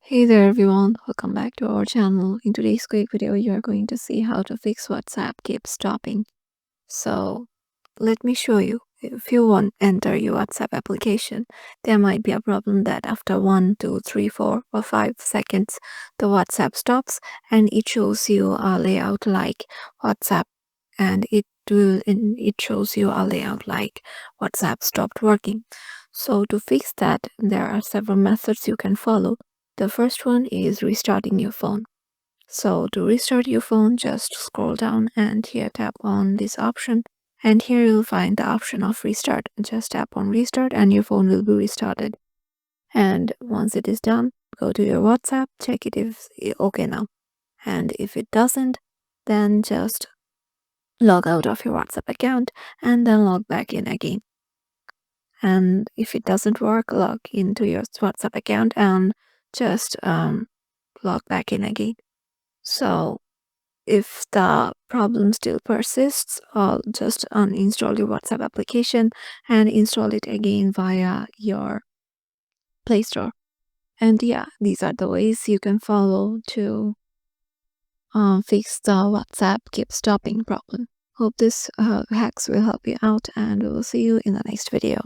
Hey there everyone, welcome back to our channel. In today's quick video, you are going to see how to fix WhatsApp keeps stopping. So let me show you. If you want enter your WhatsApp application, there might be a problem that after 1, 2, 3, 4, or 5 seconds, the WhatsApp stops and it shows you a layout like WhatsApp and it shows you a layout like WhatsApp stopped working. So to fix that, there are several methods you can follow. The first one is restarting your phone. So to restart your phone, just scroll down and here tap on this option. And here you'll find the option of restart. Just tap on restart and your phone will be restarted. And once it is done, go to your WhatsApp, check it if it's okay now. And if it doesn't, then just log out of your WhatsApp account and then log back in again. And if it doesn't work, log into your WhatsApp account and just log back in again. So if the problem still persists, just uninstall your WhatsApp application and install it again via your Play Store. And yeah, these are the ways you can follow to fix the WhatsApp keep stopping problem. Hope this hacks will help you out and we will see you in the next video.